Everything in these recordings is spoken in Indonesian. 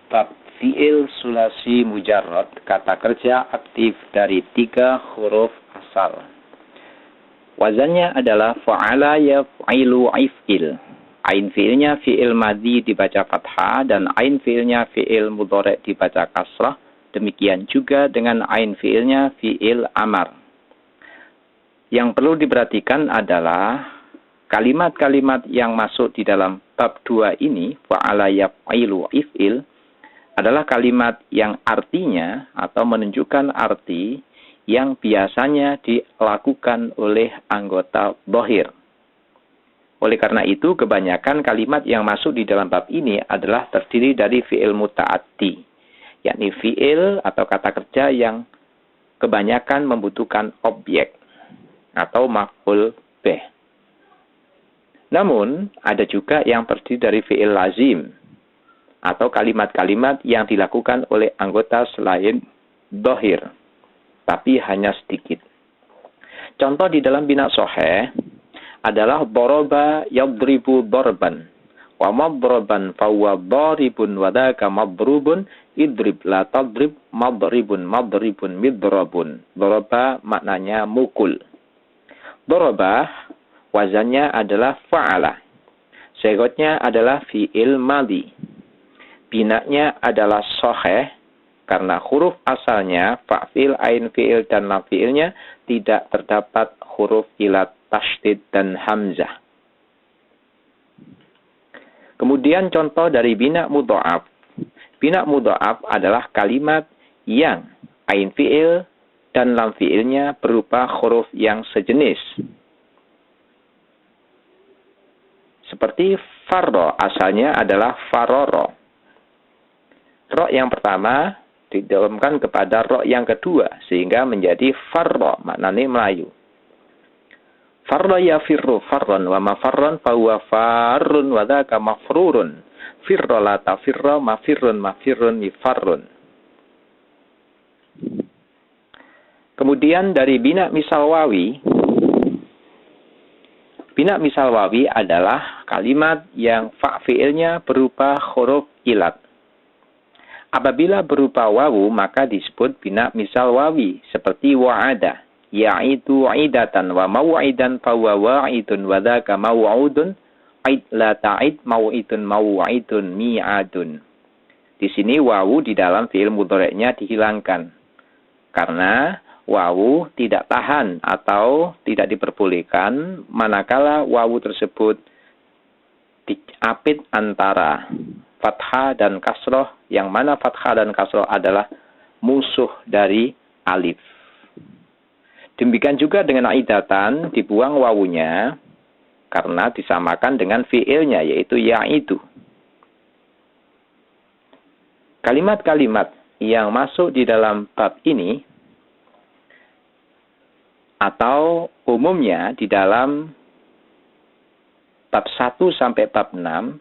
Bab fi'il sulasi mujarrad, kata kerja aktif dari 3 huruf asal. Wazannya adalah fa'ala yaf'ilu if'il. Ain fi'ilnya fi'il madhi dibaca fathah dan ain fi'ilnya fi'il mudhari' dibaca kasrah. Demikian juga dengan ain fi'ilnya fi'il amar. Yang perlu diperhatikan adalah kalimat-kalimat yang masuk di dalam bab 2 ini, fa'ala yaf'ilu if'il, adalah kalimat yang artinya atau menunjukkan arti yang biasanya dilakukan oleh anggota dhahir. Oleh karena itu, kebanyakan kalimat yang masuk di dalam bab ini adalah terdiri dari fi'il muta'addi, yakni fi'il atau kata kerja yang kebanyakan membutuhkan objek atau maf'ul bih. Namun, ada juga yang terdiri dari fi'il lazim atau kalimat-kalimat yang dilakukan oleh anggota selain dhahir, tapi hanya sedikit. Contoh di dalam bina sahih adalah daraba yadribu darban wa madroban fahuwa daribun wa dzaka madrubun idrib la tadrib madribun midrabun. Daraba maknanya mukul. Daraba wazannya adalah fa'ala. Sigotnya adalah fi'il madhi. Binanya adalah sahih karena huruf asalnya fa'fil, ain fi'il dan lam fi'ilnya tidak terdapat huruf ilat tasydid dan hamzah. Kemudian contoh dari bina mudha'af. Bina mudha'af adalah kalimat yang ain fi'il dan lam fi'ilnya berupa huruf yang sejenis. Seperti farro, asalnya adalah faroro. Ro yang pertama didalamkan kepada ro yang kedua sehingga menjadi farro, maknanya melayu. Farro ya firru farron wa mafarron fahuwa farrun wa dzaka mafrurun. Firro la tafirro mafirrun mifarrun. Kemudian dari bina misal wawi. Bina misal wawi adalah kalimat yang fa' fi'ilnya berupa huruf ilat. Apabila berupa wawu, maka disebut bina misal wawi. Seperti wa'ada. Ya'idu idatan wa maw'idan fahuwa wa'idun wa dzaka maw'udun. Aid la ta'id maw'idun mi'adun. Di sini wawu di dalam fi'il mudhari'nya dihilangkan. Karena wawu tidak tahan atau tidak diperbolehkan manakala wawu tersebut diapit antara fathah dan kasroh, yang mana fathah dan kasroh adalah musuh dari alif. Demikian juga dengan aidatan, dibuang wawunya karena disamakan dengan fi'ilnya, yaitu ya'idu. Kalimat-kalimat yang masuk di dalam bab ini atau umumnya di dalam bab 1 sampai bab 6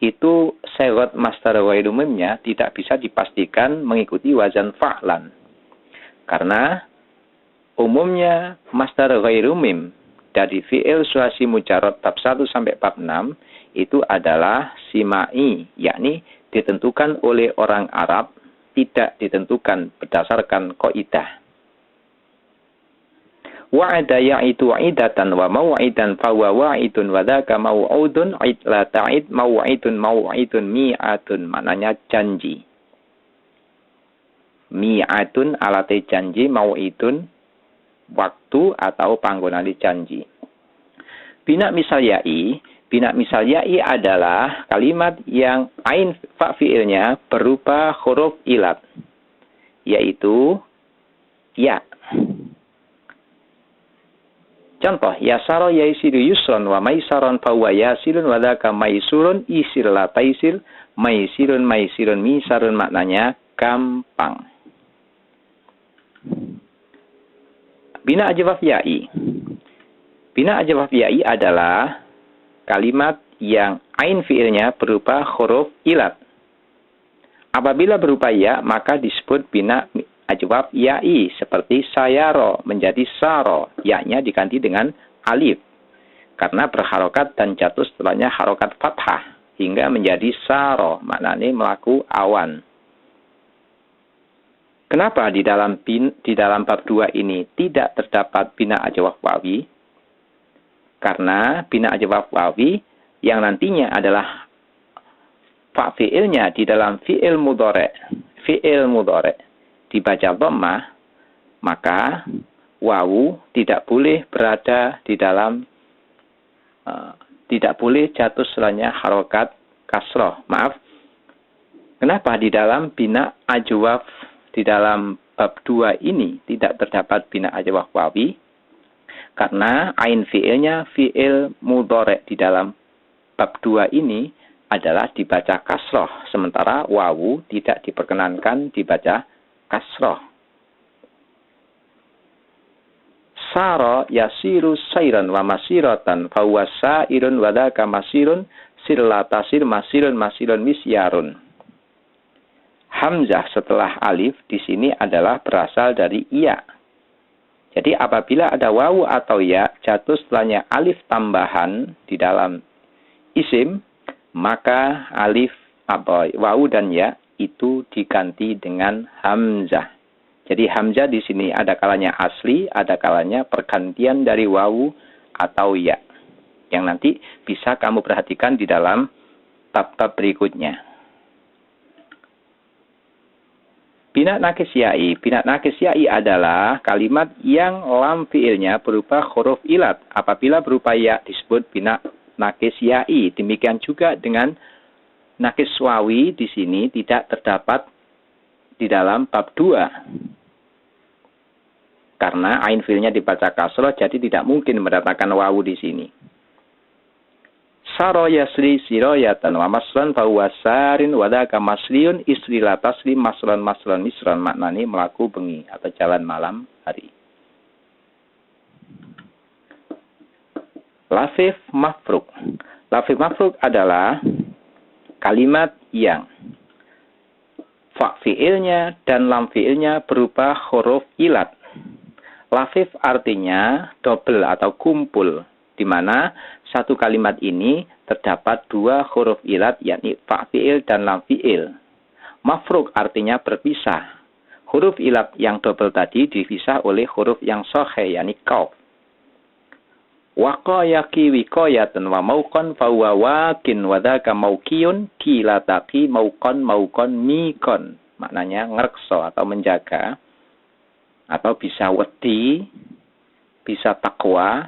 itu sigot masdar ghairu mimnya tidak bisa dipastikan mengikuti wazan fa'lan. Karena umumnya masdar ghairu mim dari fi'il sulasi mujarrad bab 1 sampai bab 6 itu adalah simai, yakni ditentukan oleh orang Arab, tidak ditentukan berdasarkan qaidah. Wa'ada ya'idu idatan wa maw'idan fahuwa wa'idun wa dzaka maw'udun id la ta'id maw'idun mi'atun, maknanya janji. Mi'atun alate janji, maw'idun waktu atau panggonane janji. Bina misal ya'i adalah kalimat yang ain fa fi'ilnya berupa huruf ilat, yaitu ya. Contoh, yasaro yaisiru yusron wa maisaron fahuwa yasilun wa dzaka maisurun isir la taisir maisirun misarun, maknanya gampang. Bina ajwaf ya'i. Bina ajwaf ya'i adalah kalimat yang ain fi'ilnya berupa huruf ilat. Apabila berupa ya, maka disebut bina ajwaf ya'i, seperti sayaro menjadi saro, ya-nya diganti dengan alif karena berharokat dan jatuh setelahnya harokat fathah, hingga menjadi saro, maknanya melaku awan. Kenapa di dalam bab 2 ini tidak terdapat bina ajwaf wawi? Karena bina ajwaf wawi yang nantinya adalah fa fi'ilnya di dalam fi'il mudhari dibaca dhammah, maka wawu tidak boleh berada di dalam tidak boleh jatuh setelahnya harokat kasroh. Maaf. Kenapa di dalam bina ajwaf di dalam bab 2 ini tidak terdapat bina ajwaf wawi? Karena ain fi'ilnya fi'il mudhari di dalam bab 2 ini adalah dibaca kasroh, sementara wawu tidak diperkenankan dibaca kasroh. Sara yasiru sairan wa masiratan fa huwa sairun wa dzaka masirun sillatasir masirun misyarun. Hamzah setelah alif di sini adalah berasal dari ya. Jadi apabila ada wawu atau ya jatuh setelahnya alif tambahan di dalam isim, maka alif wawu dan ya itu diganti dengan hamzah. Jadi hamzah di sini ada kalanya asli, ada kalanya pergantian dari wawu atau ya. Yang nanti bisa kamu perhatikan di dalam bab-bab berikutnya. Bina nakis ya'i. Bina nakis ya'i adalah kalimat yang lam fi'ilnya berupa huruf ilat. Apabila berupa ya disebut bina nakis ya'i. Demikian juga dengan nakis wawi di sini tidak terdapat di dalam bab 2. Karena ain fi'ilnya dibaca kasroh, jadi tidak mungkin mendatangkan wawu di sini. Saro yasri siroyatan wa maslan fa huwa sarin wa dzaka masliyun isri la tasri maslan misran, maknanya melaku bengi atau jalan malam hari. Lafif mafruk. Lafif mafruk adalah kalimat yang fa fi'ilnya dan lam fi'ilnya berupa huruf ilat. Lafif artinya double atau kumpul, di mana satu kalimat ini terdapat dua huruf ilat, yakni fa fi'il dan lam fi'il. Mafruk artinya berpisah. Huruf ilat yang double tadi dipisah oleh huruf yang sahih, yakni qaf. Waqayaki wiqayatan wa mauqan fa huwa waqin wa dzaka mauqiyun kilataki mauqan miqon. Maknanya ngrekso atau menjaga, atau bisa wedi, bisa takwa.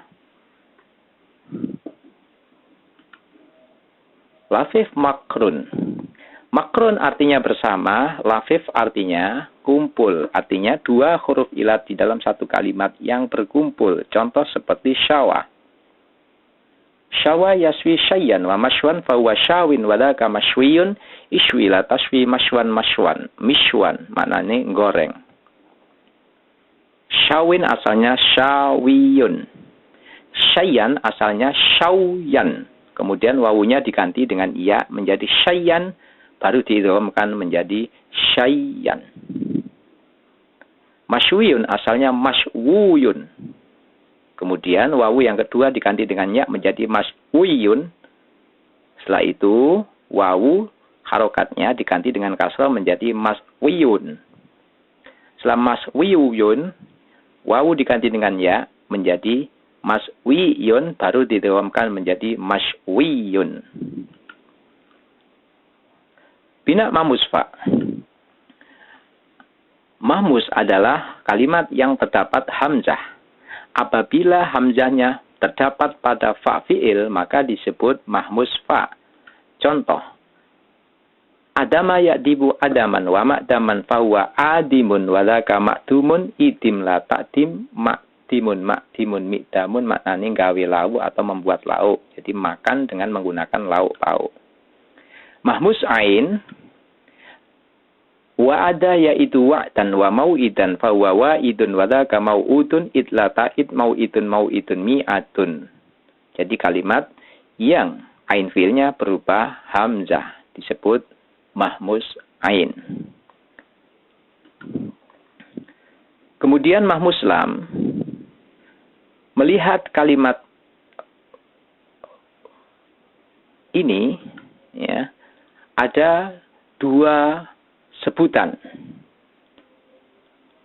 Lafif makrun. Makrun artinya bersama, lafif artinya kumpul. Artinya dua huruf ilat di dalam satu kalimat yang berkumpul. Contoh seperti syawa. Syawa yaswi syayyan wa mashwan fa huwa syawin wa dzaka mashwiyun iswi la taswi mashwan. Mishwan maknanya goreng. Syawin asalnya syawiyun. Syayyan asalnya syawyan. Kemudian wawunya diganti dengan iya menjadi syayyan, baru diidghamkan menjadi syayyan. Mashwiyun asalnya mashwuyun. Kemudian wawu yang kedua diganti dengan ya menjadi mashwiyun. Setelah itu wawu harokatnya diganti dengan kasrah menjadi mashwiyun. Setelah mashwiyun, wawu diganti dengan ya menjadi maswiyun, baru didawamkan menjadi maswiyun. Bina mahmusfa. Mahmus adalah kalimat yang terdapat hamzah. Apabila hamzahnya terdapat pada fa fi'il, maka disebut mahmus fa. Contoh. Adama ya'dibu adaman wa ma'daman fa huwa adimun wa dzaka ma'dumun idim la ta'dim makdimun mikdamun maknanya gawe lauk atau membuat lauk. Jadi makan dengan menggunakan lauk pauk. Mahmus ain wa ada yaitu wa'dan wa mau'idan fa huwa wa'idun wa dzaka mau'udun idla ta'id mau'idun mi'atun. Jadi kalimat yang ain fi'ilnya berupa hamzah disebut mahmus ain. Kemudian mahmus lam. Melihat kalimat ini ya, ada 2 sebutan.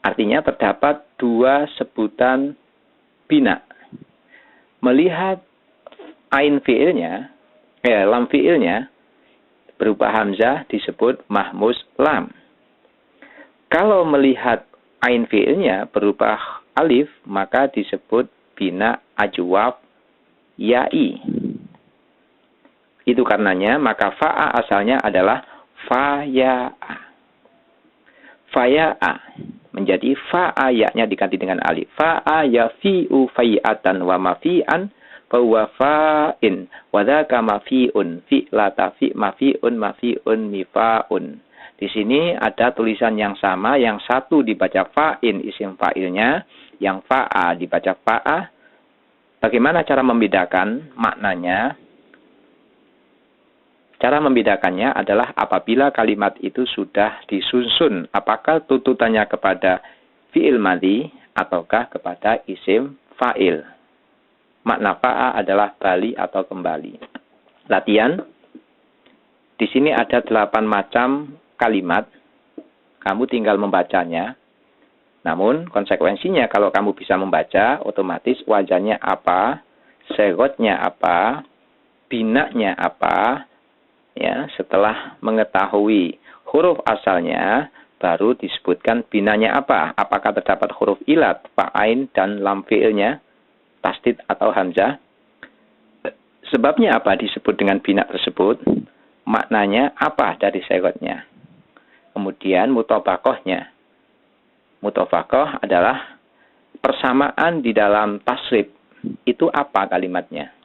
Artinya terdapat 2 sebutan bina. Melihat ain fi'ilnya, lam fi'ilnya berupa hamzah disebut mahmus lam. Kalau melihat ain fi'ilnya berupa alif, maka disebut bina ajwab ya'i. Itu karenanya maka fa'a asalnya adalah faya'a. Faya'a menjadi fa'a, ya-nya diganti dengan alif. Fa'a yafi'u fai'atan wa mafi'an fahuwa fa'in wa dzaka mafi'un fi'lata fi mafi'un mafi'un mifa'un. Di sini ada tulisan yang sama, yang satu dibaca fa'in isim fa'ilnya, yang fa'a dibaca fa'a. Bagaimana cara membedakan maknanya? Cara membedakannya adalah apabila kalimat itu sudah disusun, apakah tuntutannya kepada fi'il madhi ataukah kepada isim fa'il. Makna fa'a adalah bali atau kembali. Latihan. Di sini ada 8 macam kalimat. Kamu tinggal membacanya. Namun konsekuensinya kalau kamu bisa membaca, otomatis wazannya apa, segotnya apa, binanya apa. Ya, setelah mengetahui huruf asalnya, baru disebutkan binanya apa. Apakah terdapat huruf ilat, fa'ain, dan lam fi'ilnya, tasdid atau hamzah. Sebabnya apa disebut dengan bina tersebut? Maknanya apa dari segotnya? Kemudian mutobakohnya. Mutobakoh adalah persamaan di dalam tasrif. Itu apa kalimatnya?